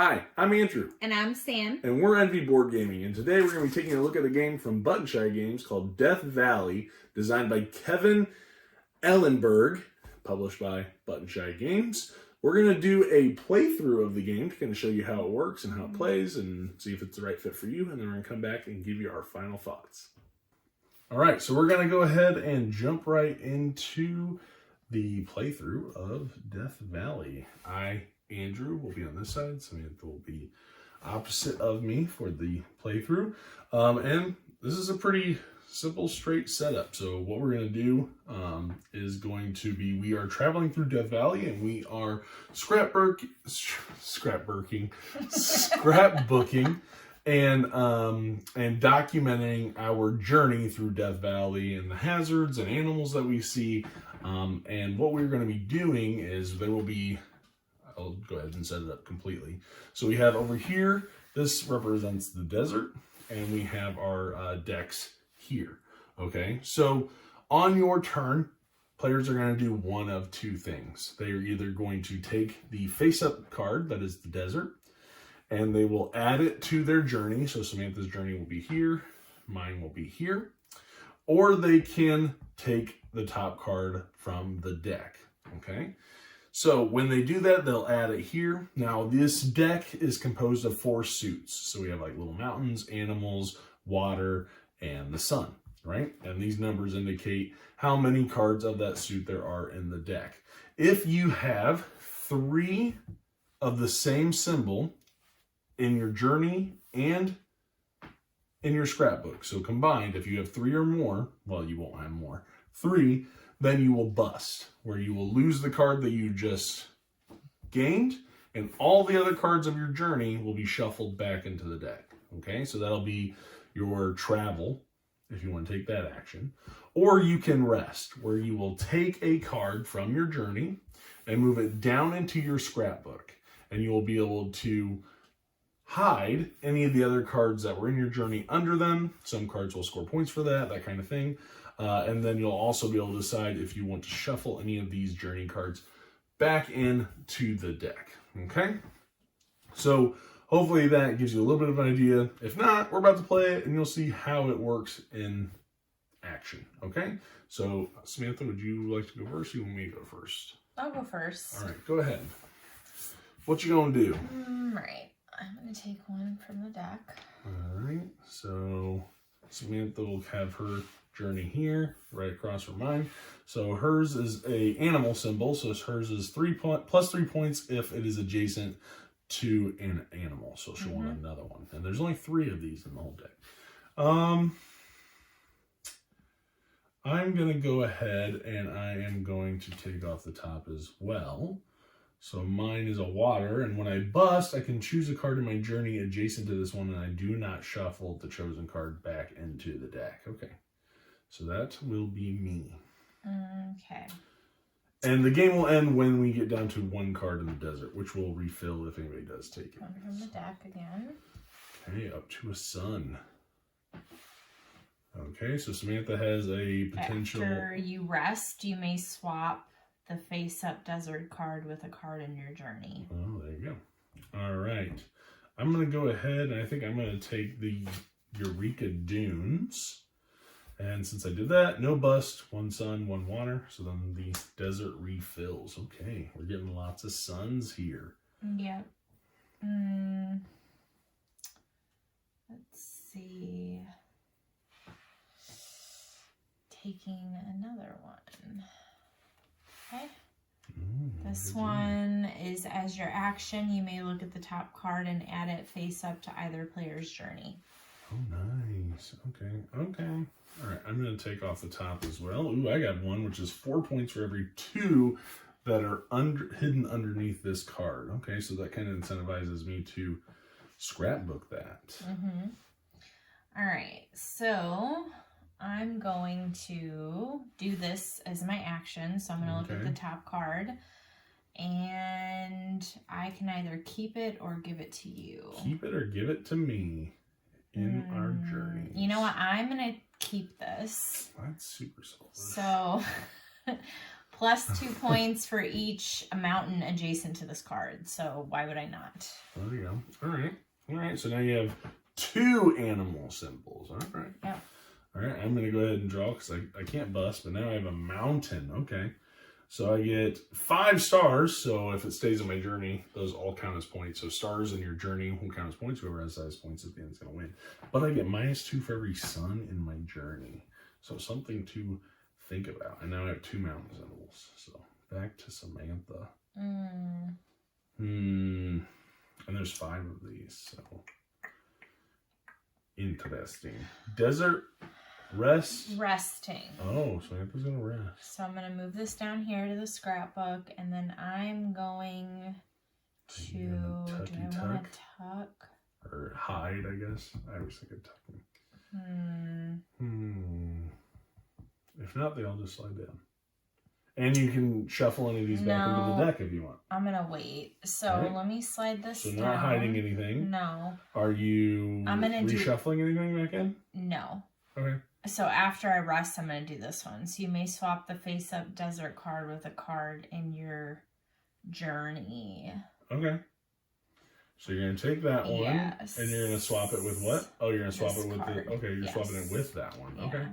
Hi, I'm Andrew. And I'm Sam. And we're Envy Board Gaming. And today we're going to be taking a look at a game from Button Shy Games called Death Valley, designed by Kevin Ellenberg, published by Button Shy Games. We're going to do a playthrough of the game to kind of show you how it works and how it plays and see if it's the right fit for you. And then we're going to come back and give you our final thoughts. All right, so we're going to go ahead and jump right into the playthrough of Death Valley. Andrew will be on this side, Samantha will be opposite of me for the playthrough. And this is a pretty simple, straight setup. So what we're going to do is going to be, we are traveling through Death Valley and we are scrapbooking and documenting our journey through Death Valley and the hazards and animals that we see. And what we're going to be doing is there will be, I'll go ahead and set it up completely. So we have over here, this represents the desert, and we have our decks here. Okay, so on your turn, players are going to do one of two things. They are either going to take the face-up card, that is the desert, and they will add it to their journey. So Samantha's journey will be here, mine will be here. Or they can take the top card from the deck, okay? So when they do that, they'll add it here. Now this deck is composed of 4 suits. So we have like little mountains, animals, water, and the sun, right? And these numbers indicate how many cards of that suit there are in the deck. If you have 3 of the same symbol in your journey and in your scrapbook, so combined, if you have 3 or more, well, you won't have more, 3, then you will bust, where you will lose the card that you just gained, and all the other cards of your journey will be shuffled back into the deck. Okay, so that'll be your travel, if you want to take that action. Or you can rest, where you will take a card from your journey and move it down into your scrapbook, and you will be able to hide any of the other cards that were in your journey under them. Some cards will score points for that kind of thing. And then you'll also be able to decide if you want to shuffle any of these journey cards back into the deck. Okay? So hopefully that gives you a little bit of an idea. If not, we're about to play it and you'll see how it works in action. Okay? So Samantha, would you like to go first? Or you want me to go first? I'll go first. All right, go ahead. What you gonna do? Right. I'm going to take one from the deck. All right. So Samantha will have her journey here, right across from mine. So hers is a animal symbol. So hers is plus 3 points if it is adjacent to an animal. So she'll want another one. And there's only 3 of these in the whole deck. I'm going to go ahead and I am going to take off the top as well. So mine is a water, and when I bust, I can choose a card in my journey adjacent to this one, and I do not shuffle the chosen card back into the deck. Okay, so that will be me. Okay. And the game will end when we get down to 1 card in the desert, which will refill if anybody does take it. One from the deck again. Okay, up to a sun. Okay, so Samantha has a potential... After you rest, you may swap the face-up desert card with a card in your journey. Oh, there you go. All right. I'm going to go ahead and I think I'm going to take the Eureka Dunes. And since I did that, no bust, 1 sun, 1 water. So then the desert refills. Okay, we're getting lots of suns here. Yep. Let's see. Taking another one. Okay. This one is as your action. You may look at the top card and add it face up to either player's journey. Oh, nice. Okay. All right, I'm going to take off the top as well. Ooh, I got 1, which is 4 points for every 2 that are hidden underneath this card. Okay, so that kind of incentivizes me to scrapbook that. All right, so I'm going to do this as my action. So I'm going to look at the top card. And I can either keep it or give it to you. Keep it or give it to me in our journey. You know what? I'm going to keep this. That's super solid. So Plus 2 points for each mountain adjacent to this card. So why would I not? There you go. All right. All right. So now you have 2 animal symbols. All right. Yeah. All right. I'm going to go ahead and draw because I can't bust, but now I have a mountain. Okay. So I get 5 stars. So if it stays in my journey, those all count as points. So stars in your journey will count as points. Whoever has the highest points at the end is going to win. But I get -2 for every sun in my journey. So something to think about. And now I have 2 mountain symbols. So back to Samantha. And there's 5 of these. So interesting. Desert rest. Resting. Oh, Samantha's gonna rest. So I'm going to move this down here to the scrapbook, and then I'm going to, do I want to tuck? Or hide, I guess. I always think of tucking. If not, they all just slide down. And you can shuffle any of these back into the deck if you want. I'm going to wait. So let me slide this down. So not hiding anything. No. Are you reshuffling anything back in? No. Okay. So after I rest, I'm going to do this one. So you may swap the face-up desert card with a card in your journey. Okay. So you're going to take that one, and you're going to swap it with what? Oh, you're going to swap it with the... Okay, you're swapping it with that one. Yeah. Okay.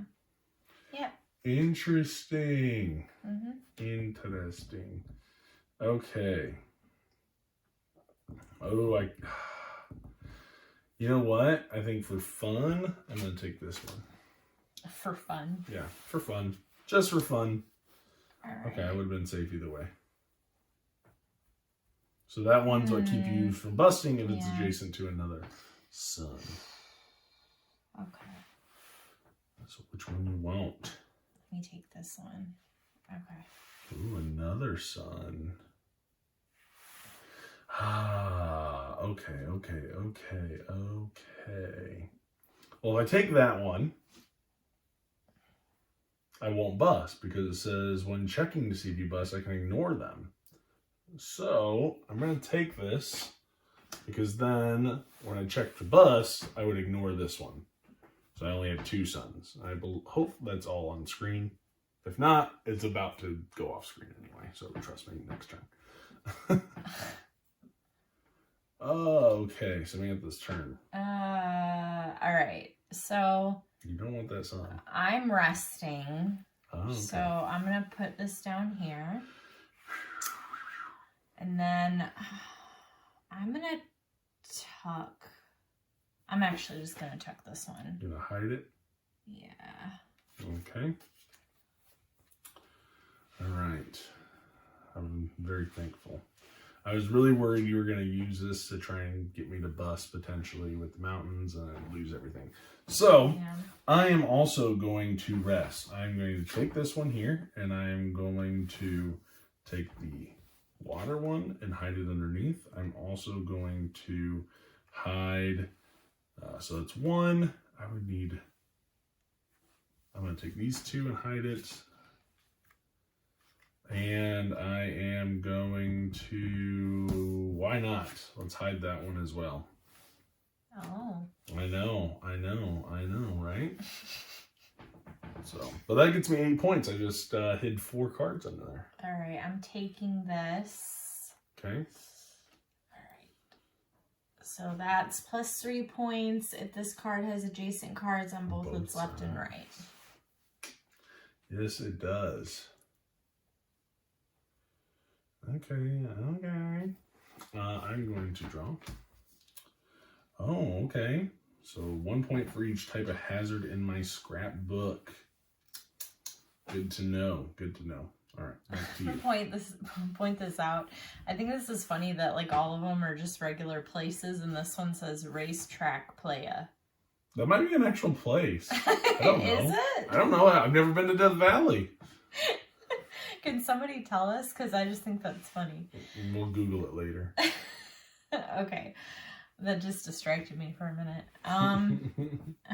Yep. Interesting. Interesting. Okay. Oh, you know what? I think for fun, I'm going to take this one. For fun? Yeah, for fun. Just for fun. All right. Okay, I would have been safe either way. So that one's what keep you from busting if it's adjacent to another sun. Okay. So which one you won't? Let me take this one. Okay. Ooh, another sun. Ah, okay. Well, if I take that one, I won't bust because it says when checking to see if you bust, I can ignore them. So I'm going to take this because then when I check to bust, I would ignore this one. So I only have 2 suns. I hope that's all on screen. If not, it's about to go off screen anyway. So trust me, next turn. Okay, Samantha's turn. All right. So You don't want that sun. I'm resting. Oh, okay. So I'm going to put this down here. And then I'm going to tuck. I'm actually just going to tuck this one. You're going to hide it? Yeah. Okay. All right. I'm very thankful. I was really worried you were going to use this to try and get me to bust potentially with the mountains and I'd lose everything. So I am also going to rest. I'm going to take this one here and I'm going to take the water one and hide it underneath. I'm also going to hide, so it's 1. I'm going to take these 2 and hide it. And I am going to, why not? Let's hide that one as well. Oh. I know, right? So, but that gets me 8 points. I just hid 4 cards under there. All right, I'm taking this. Okay. All right. So that's plus 3 points if this card has adjacent cards on both its left and right. Yes, it does. Okay. I'm going to draw. Oh, okay. So 1 point for each type of hazard in my scrapbook. Good to know. All right, back to you. Point this out. I think this is funny that like all of them are just regular places, and this one says Racetrack Playa. That might be an actual place. I don't know. Is it? I don't know. I've never been to Death Valley. Can somebody tell us? Because I just think that's funny. We'll Google it later. Okay. That just distracted me for a minute. All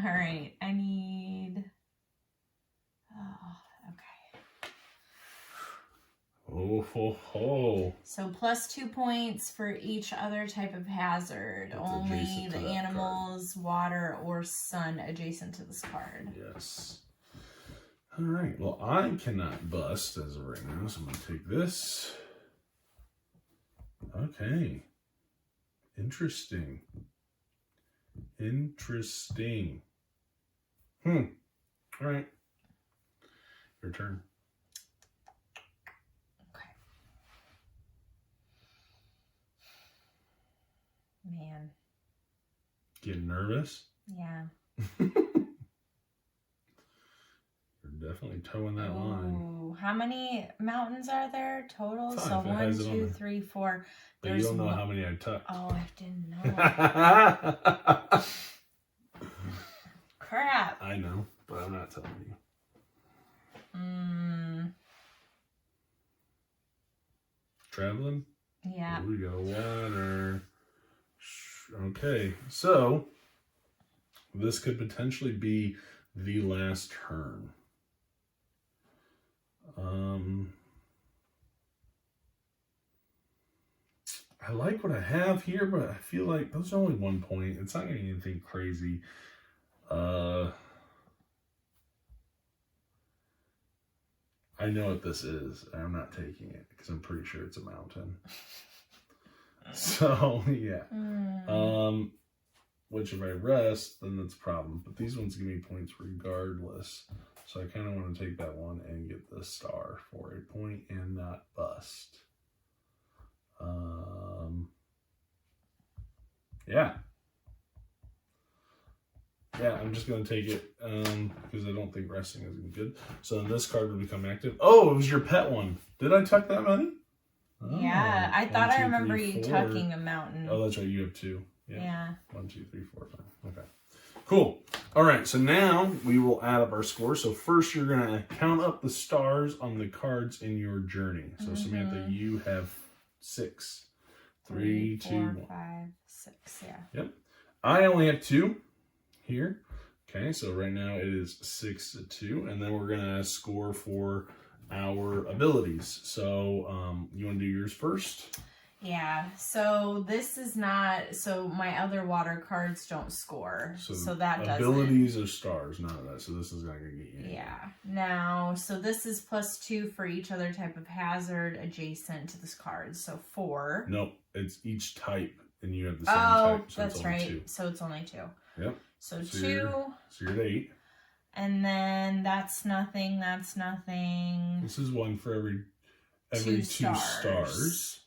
right. I need... Oh, okay. Oh, ho, ho. So plus 2 points for each other type of hazard. That's only the animals, water, or sun adjacent to this card. Yes. All right. Well, I cannot bust as of right now, so I'm going to take this. Okay. Interesting. Interesting. All right. Your turn. Okay. Man. Getting nervous? Yeah. You're definitely towing that line. Ooh, how many mountains are there total? 5. So It 1, has it on 2, there. 3, 4. But you don't know how many I tucked. Oh, I didn't know. Crap. I know, but I'm not telling you. Traveling? Yeah. We got a water. Okay, so this could potentially be the last turn. I like what I have here, but I feel like those are only 1 point. It's not going to be anything crazy. I know what this is, and I'm not taking it because I'm pretty sure it's a mountain. So, yeah. Which if I rest, then that's a problem. But these ones give me points regardless. So I kind of want to take that one and get the star for a point and not bust. Yeah. Yeah, I'm just going to take it because I don't think resting is good. So then this card would become active. Oh, it was your pet one. Did I tuck that many? Oh, Yeah, I thought 1, 2, I remember 3, you 4. tucking a mountain. Oh, that's right. You have 2. Yeah. 1, 2, 3, 4, 5. Okay. Cool. All right. So now we will add up our score. So first you're going to count up the stars on the cards in your journey. So Samantha, you have 6. 3, 2, 4, 1. 5, 6. Yeah. Yep. I only have 2 here. Okay. So right now it is 6-2. And then we're going to score for our abilities. So you want to do yours first? Yeah, so this is not, so my other water cards don't score, so that doesn't. Abilities are stars, none of that, so this is not going to get you anything. Yeah, now, so this is +2 for each other type of hazard adjacent to this card, so 4. Nope, it's each type, and you have the same type, so that's it's only right, 2. So it's only 2. Yep. So 2. So you're at 8. And then that's nothing, This is 1 for every 2 2 stars.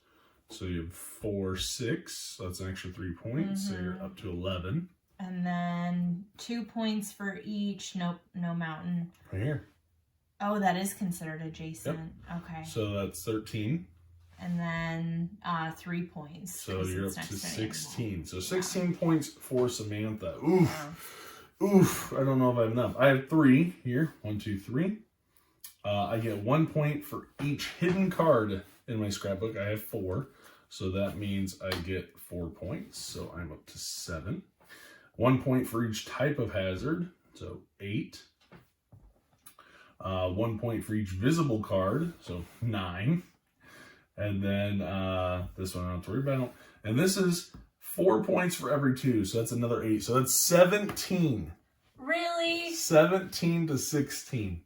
So you have 4, 6. So that's an extra 3 points. So you're up to 11. And then 2 points for each. Nope, no mountain. Right here. Oh, that is considered adjacent. Yep. Okay. So that's 13. And then 3 points. So you're up to 16. So 16 yeah. points for Samantha. Oof. Oof. I don't know if I have enough. I have 3 here. 1, 2, 3. I get 1 point for each hidden card in my scrapbook. I have 4. So that means I get 4 points. So I'm up to 7. 1 point for each type of hazard. So 8. 1 point for each visible card. So 9. And then this one I don't have to worry about. And this is 4 points for every 2. So that's another 8. So that's 17. Really? 17-16.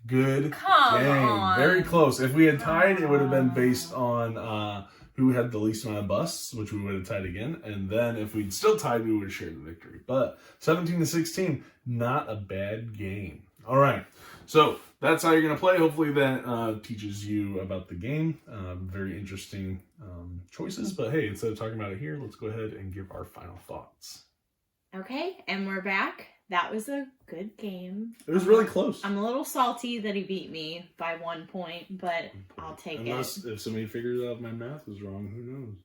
Good Come game. on. Very close. If we had tied, it would have been based on who had the least amount of busts, which we would have tied again. And then if we'd still tied, we would have shared the victory. But 17-16, not a bad game. All right. So that's how you're going to play. Hopefully that teaches you about the game. Very interesting choices. But hey, instead of talking about it here, let's go ahead and give our final thoughts. Okay, and we're back. That was a good game. It was really close. I'm a little salty that he beat me by 1 point, but I'll take Unless it. if somebody figures out my math was wrong, who knows?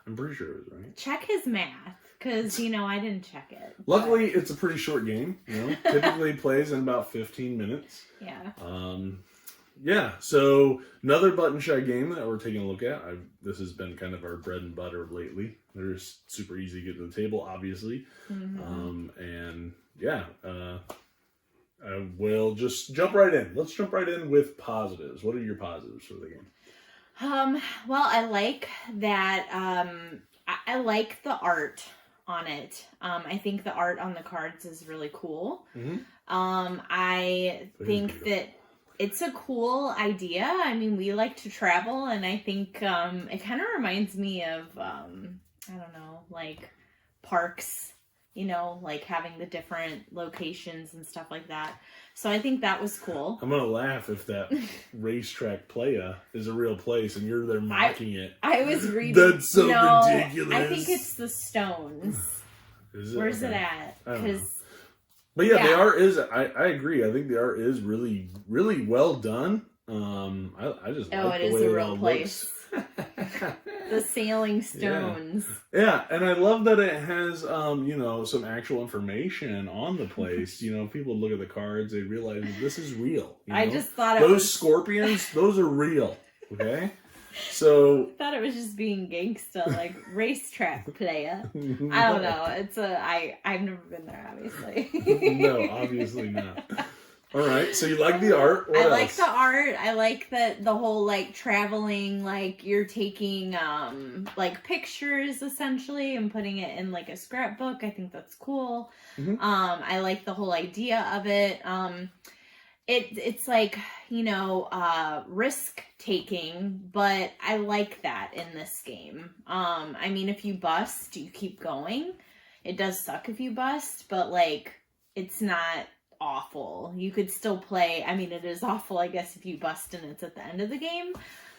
I'm pretty sure it was right. Check his math, because, I didn't check it. Luckily, it's a pretty short game. Typically plays in about 15 minutes. Yeah. Yeah, so another Button Shy game that we're taking a look at. This has been kind of our bread and butter lately. They're just super easy to get to the table, obviously. And yeah, I will just jump right in. Let's jump right in with positives. What are your positives for the game? Well, I like that. I like the art on it. I think the art on the cards is really cool. Mm-hmm. I think that it's a cool idea. I mean, we like to travel, and I think it kind of reminds me of, I don't know, like parks, you know, like having the different locations and stuff like that. So I think that was cool. I'm going to laugh if that racetrack playa is a real place and you're there mocking it. I was reading. That's so ridiculous. I think it's the Stones. Is it? Where's it at? But yeah, the art is, I agree. I think the art is really, really well done. I just like the way it all looks. The Sailing Stones. Yeah, and I love that it has, you know, some actual information on the place. You know, if people look at the cards, they realize this is real. You know? I just thought those scorpions, those are real. Okay, so I thought it was just being gangsta, like racetrack playa. I don't know. I've never been there, obviously. No, obviously not. All right, so you like the art. What else? Like the art. I like that the whole like traveling, like you're taking like pictures essentially and putting it in like a scrapbook. I think that's cool. Mm-hmm. I like the whole idea of it. It's like, you know, risk taking, but I like that in this game. I mean, if you bust, you keep going. It does suck if you bust, but like it's not awful. You could still play. I mean, it is awful, I guess, if you bust and it's at the end of the game,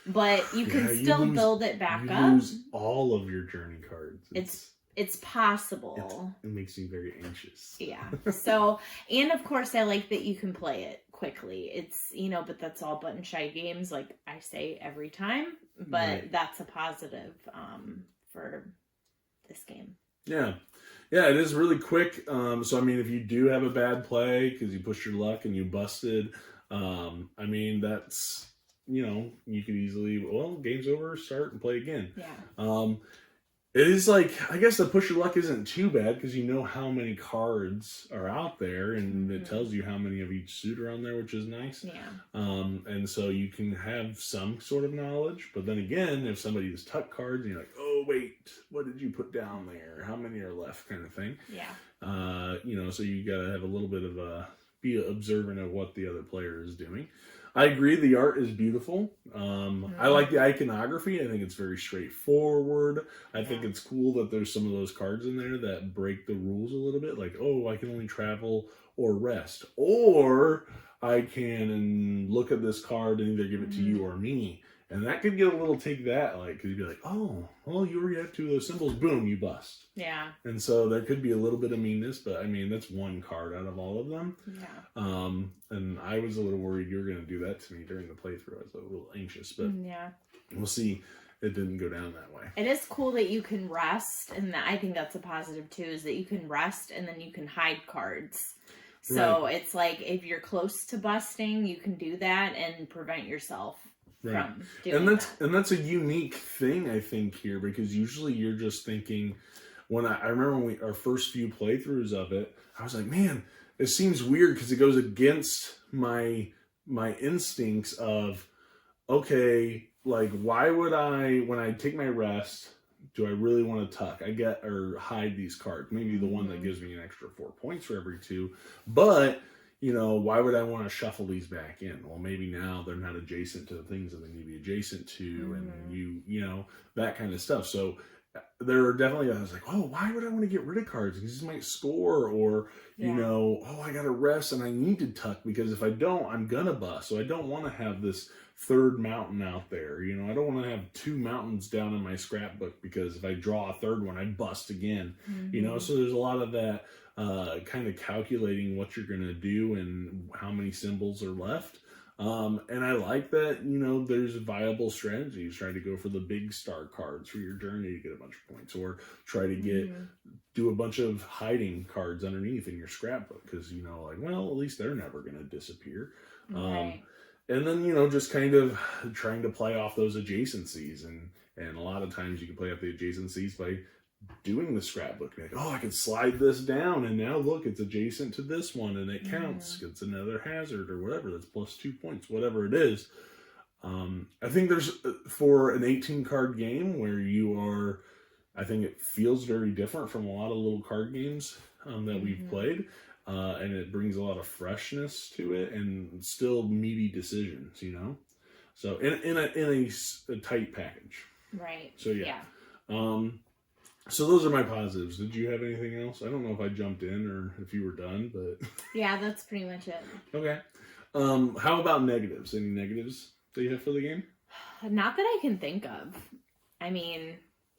but you can still build it back up. You lose all of your journey cards. It's possible. It makes me very anxious. Yeah. So, and of course, I like that you can play it quickly. It's, you know, but that's all button shy games, like I say every time, but that's a positive for this game. Yeah. Yeah, it is really quick. So, I mean, if you do have a bad play because you pushed your luck and you busted, I mean, that's, you know, you could easily, well, game's over, start and play again. Yeah. It is like, I guess the push your luck isn't too bad because you know how many cards are out there and it tells you how many of each suit are on there, which is nice. Yeah. And so you can have some sort of knowledge, but then again, if somebody has tuck cards and you're like, oh, wait, what did you put down there? How many are left kind of thing. Yeah. You know, so you got to have a little bit of be observant of what the other player is doing. I agree. The art is beautiful. I like the iconography. I think it's very straightforward. I think it's cool that there's some of those cards in there that break the rules a little bit. Like, oh, I can only travel or rest. Or I can look at this card and either give it to you or me. And that could get a little take that, like, because you'd be like, oh, well, you react to those symbols, boom, you bust. Yeah. And so there could be a little bit of meanness, but I mean, that's one card out of all of them. Yeah. And I was a little worried you were going to do that to me during the playthrough. I was a little anxious, but we'll see. It didn't go down that way. It is cool that you can rest, and I think that's a positive too, is that you can rest and then you can hide cards. So it's like if you're close to busting, you can do that and prevent yourself from doing that. And that's a unique thing, I think, here, because usually you're just thinking, when I remember when our first few playthroughs of it, I was like, man, it seems weird because it goes against my instincts of, okay, like, why would I, when I take my rest, do I really want to tuck? Or hide these cards. Maybe the one that gives me an extra 4 points for every 2. But, you know, why would I want to shuffle these back in? Well, maybe now they're not adjacent to the things that they need to be adjacent to, and you know, that kind of stuff. So there are definitely, I was like, oh, why would I want to get rid of cards? Because these might score, or, you know, oh, I got to rest and I need to tuck because if I don't, I'm going to bust. So I don't want to have this third mountain out there. You know, I don't want to have 2 mountains down in my scrapbook because if I draw a third one, I bust again. You know, so there's a lot of that kind of calculating what you're going to do and how many symbols are left. And I like that, you know, there's viable strategies. Try to go for the big star cards for your journey to get a bunch of points, or try to do a bunch of hiding cards underneath in your scrapbook because, you know, like, well, at least they're never going to disappear. And then, you know, just kind of trying to play off those adjacencies. And a lot of times you can play off the adjacencies by doing the scrapbook. Like, oh, I can slide this down, and now look, it's adjacent to this one, and it counts. It's another hazard or whatever. That's plus 2 points, whatever it is. I think there's, for an 18-card game where you are I think it feels very different from a lot of little card games that we've played. And it brings a lot of freshness to it and still meaty decisions, you know? So in a tight package. Right. So yeah. So those are my positives. Did you have anything else? I don't know if I jumped in or if you were done, but Yeah, that's pretty much it. okay. How about negatives? Any negatives that you have for the game? Not that I can think of. I mean,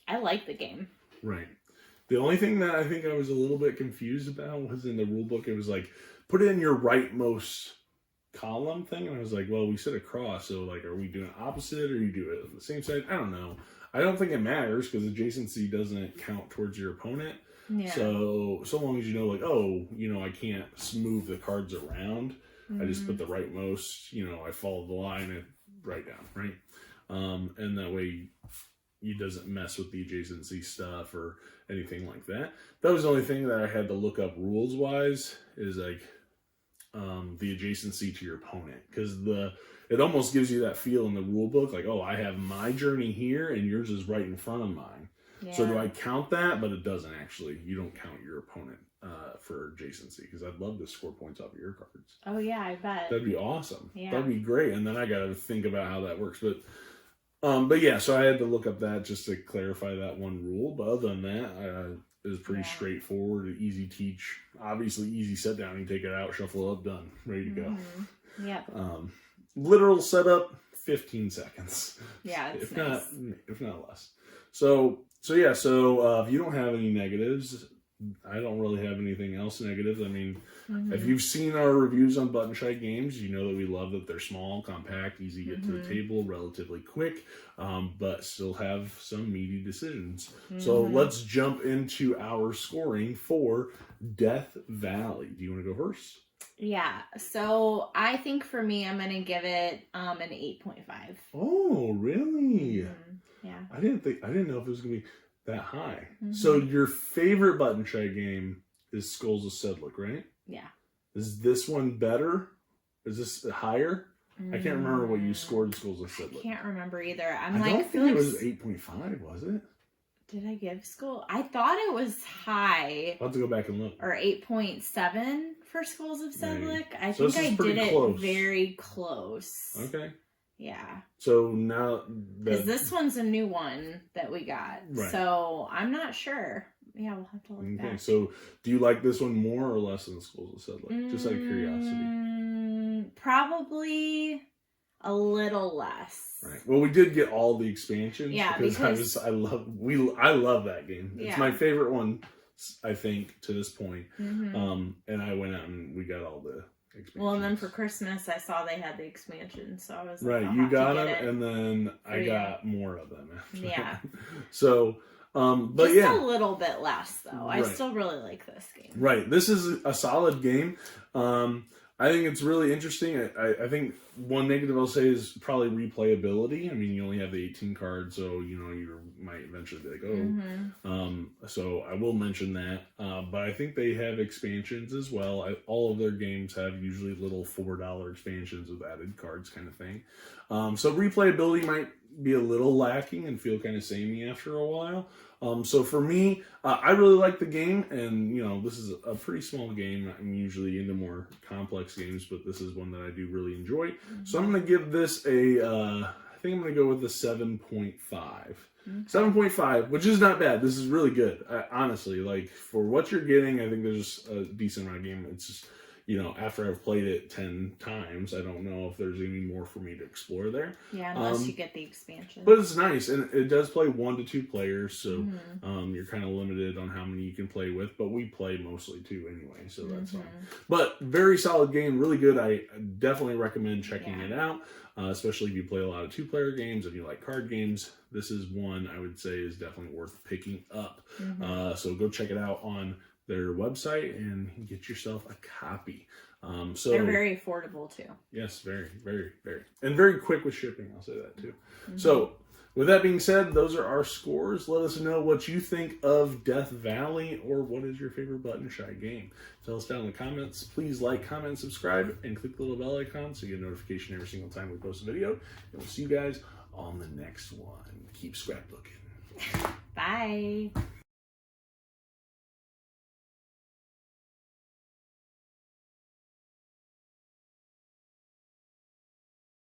I like the game. Right. The only thing that I think I was a little bit confused about was in the rule book. It was like, put in your rightmost column thing. And I was like, well, we said across. So, like, are we doing opposite or you do it on the same side? I don't know. I don't think it matters because adjacency doesn't count towards your opponent. Yeah. So long as you know, like, oh, you know, I can't move the cards around. I just put the rightmost, you know, I follow the line and write down, right? And that way it doesn't mess with the adjacency stuff or anything like that. That was the only thing that I had to look up rules wise is like the adjacency to your opponent, because it almost gives you that feel in the rule book, like, oh, I have my journey here and yours is right in front of mine. Yeah. So do I count that? But it doesn't actually. You don't count your opponent for adjacency, because I'd love to score points off of your cards. Oh yeah, I bet. That'd be awesome. Yeah. That'd be great. And then I got to think about how that works. But yeah, so I had to look up that just to clarify that one rule. But other than that, it was pretty straightforward, easy teach. Obviously, easy set down. You take it out, shuffle it up, done, ready to go. Yeah. Literal setup, 15 seconds. Yeah, if not less. So yeah. So if you don't have any negatives, I don't really have anything else negative. I mean, if you've seen our reviews on Button Shy Games, you know that we love that they're small, compact, easy to get to the table, relatively quick, but still have some meaty decisions. So let's jump into our scoring for Death Valley. Do you want to go first? Yeah. So I think for me, I'm going to give it an 8.5. Oh, really? Yeah. I didn't know if it was going to be that high. So your favorite Button Shy game is Skulls of Sedlec, right? Yeah. Is this one better? Is this higher? I can't remember what you scored in Skulls of Sedlec. I can't remember either. I don't think it was 8.5, was it? Did I give Skull? I thought it was high. I'll have to go back and look. Or 8.7 for Skulls of Sedlec. Maybe. I So think I did close. it very close. Okay. Yeah. So now because this one's a new one that we got. Right. So I'm not sure. Yeah, we'll have to look back. Okay, so do you like this one more or less than Skulls of Sedlec? Just out of curiosity. Probably a little less. Right. Well, we did get all the expansions. Yeah, because I love that game. It's my favorite one, I think, to this point. And I went out and we got all the expansions. Well, and then for Christmas, I saw they had the expansions, so I was like, right. You got them, and then I got more of them. After yeah. So, but just yeah, a little bit less though. Right. I still really like this game. Right. This is a solid game. I think it's really interesting. I think one negative I'll say is probably replayability. I mean, you only have the 18 cards, so you know you might eventually be like, oh. So I will mention that. But I think they have expansions as well. All of their games have usually little $4 expansions with added cards, kind of thing. So replayability might be a little lacking and feel kind of samey after a while. So for me, I really like the game, and you know, this is a pretty small game. I'm usually into more complex games, but this is one that I do really enjoy. So I'm going to give this I think I'm going to go with a 7.5. 7.5, which is not bad. This is really good. Honestly, like for what you're getting, I think there's a decent amount of game. It's just, you know, after I've played it 10 times, I don't know if there's any more for me to explore there. Yeah, unless you get the expansion. But it's nice, and it does play 1 to 2 players, so you're kind of limited on how many you can play with, but we play mostly 2 anyway, so that's fine. But very solid game, really good. I definitely recommend checking it out, especially if you play a lot of 2-player games and you like card games. This is one I would say is definitely worth picking up. So go check it out on their website and get yourself a copy. So they're very affordable too. Yes, very, very, very, and very quick with shipping. I'll say that too. So, with that being said, those are our scores. Let us know what you think of Death Valley, or what is your favorite Button Shy game. Tell us down in the comments. Please like, comment, subscribe, and click the little bell icon so you get a notification every single time we post a video. And we'll see you guys on the next one. Keep scrapbooking. Bye.